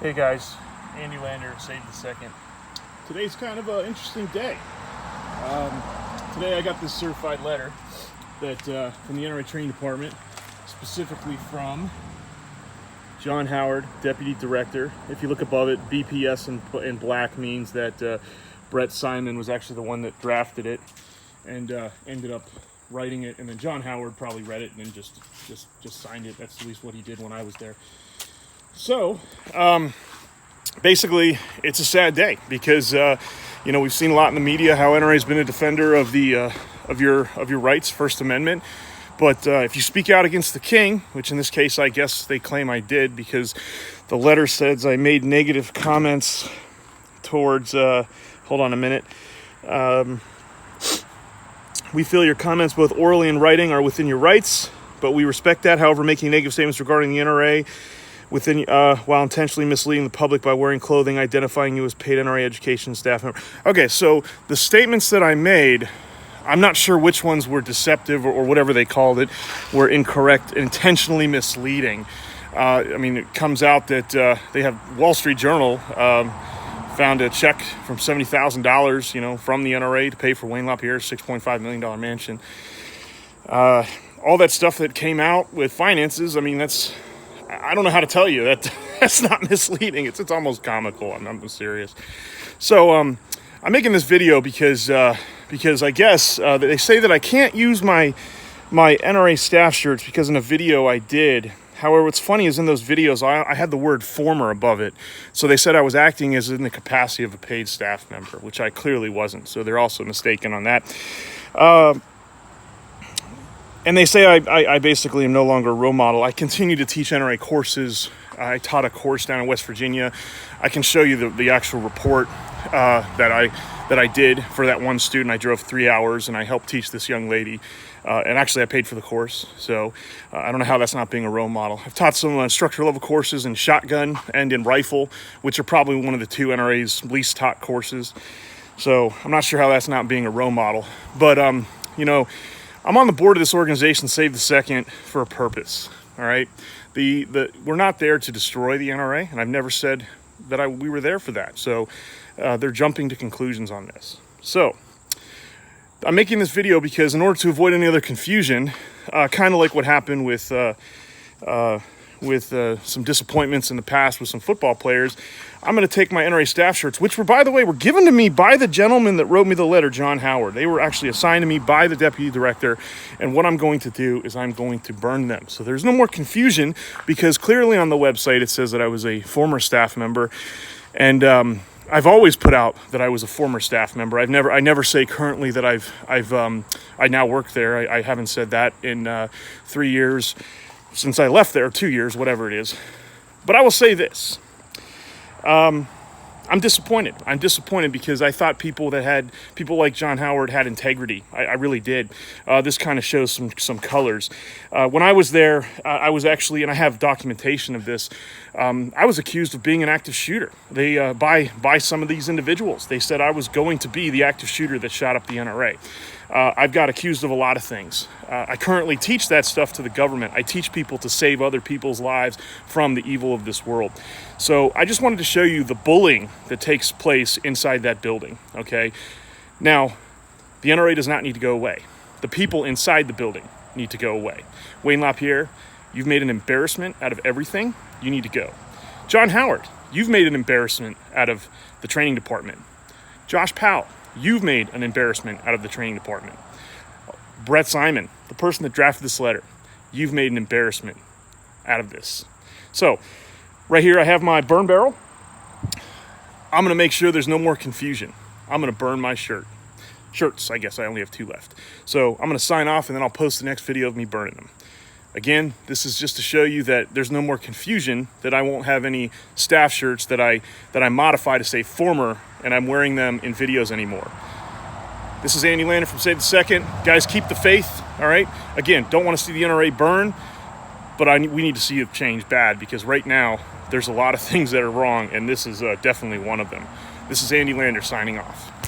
Hey guys, Andy Lander, Save the Second. Today's kind of an interesting day. Today I got this certified letter that from the NRA Training Department, specifically from John Howard, Deputy Director. If you look above it, BPS in black means that Brett Simon was actually the one that drafted it and ended up writing it, and then John Howard probably read it and then just signed it. That's at least what he did when I was there. So, basically, it's a sad day because we've seen a lot in the media how NRA has been a defender of the of your rights, First Amendment. But if you speak out against the king, which in this case I guess they claim I did because the letter says I made negative comments towards. Hold on a minute. We feel your comments, both orally and writing, are within your rights, but we respect that. However, making negative statements regarding the NRA while intentionally misleading the public by wearing clothing identifying you as paid NRA education staff member. Okay, so the statements that I made, I'm not sure which ones were deceptive or whatever they called it, were incorrect, intentionally misleading. It comes out that they have Wall Street Journal found a check from $70,000, from the NRA to pay for Wayne LaPierre's $6.5 million mansion. All that stuff that came out with finances, I don't know how to tell you that that's not misleading. It's almost comical. I'm serious. So I'm making this video because I guess they say that I can't use my NRA staff shirts because in a video I did. However, what's funny is in those videos I had the word former above it. So they said I was acting as in the capacity of a paid staff member, which I clearly wasn't. So they're also mistaken on that. And they say I basically am no longer a role model. I continue to teach NRA courses. I taught a course down in West Virginia. I can show you the actual report that I did for that one student. I drove 3 hours and I helped teach this young lady. And actually I paid for the course. So I don't know how that's not being a role model. I've taught some instructor level courses in shotgun and in rifle, which are probably one of the two NRA's least taught courses. So I'm not sure how that's not being a role model. But, I'm on the board of this organization, Save the Second, for a purpose, all right? We're not there to destroy the NRA, and I've never said that we were there for that. So they're jumping to conclusions on this. So I'm making this video because in order to avoid any other confusion, kind of like what happened with some disappointments in the past with some football players, I'm going to take my NRA staff shirts, which were, by the way, were given to me by the gentleman that wrote me the letter, John Howard. They were actually assigned to me by the deputy director, and what I'm going to do is I'm going to burn them. So there's no more confusion because clearly on the website it says that I was a former staff member, and I've always put out that I was a former staff member. I never say currently that I now work there. I haven't said that in 3 years since I left there, 2 years, whatever it is. But I will say this. I'm disappointed. I'm disappointed because I thought people like John Howard had integrity. I really did. This kind of shows some colors. When I was there, I was actually, and I have documentation of this, I was accused of being an active shooter. They by some of these individuals. They said I was going to be the active shooter that shot up the NRA. I've got accused of a lot of things. I currently teach that stuff to the government. I teach people to save other people's lives from the evil of this world. So I just wanted to show you the bullying that takes place inside that building, okay? Now, the NRA does not need to go away. The people inside the building need to go away. Wayne LaPierre, you've made an embarrassment out of everything. You need to go. John Howard, you've made an embarrassment out of the training department. Josh Powell, you've made an embarrassment out of the training department. Brett Simon, the person that drafted this letter, you've made an embarrassment out of this. So, right here I have my burn barrel. I'm going to make sure there's no more confusion. I'm going to burn my shirts. I guess I only have 2 left. So I'm going to sign off and then I'll post the next video of me burning them. Again, this is just to show you that there's no more confusion, that I won't have any staff shirts that I modify to say former and I'm wearing them in videos anymore. This is Andy Lander from Save the Second. Guys, keep the faith, all right? Again, don't want to see the NRA burn, but we need to see it change bad because right now there's a lot of things that are wrong and this is definitely one of them. This is Andy Lander signing off.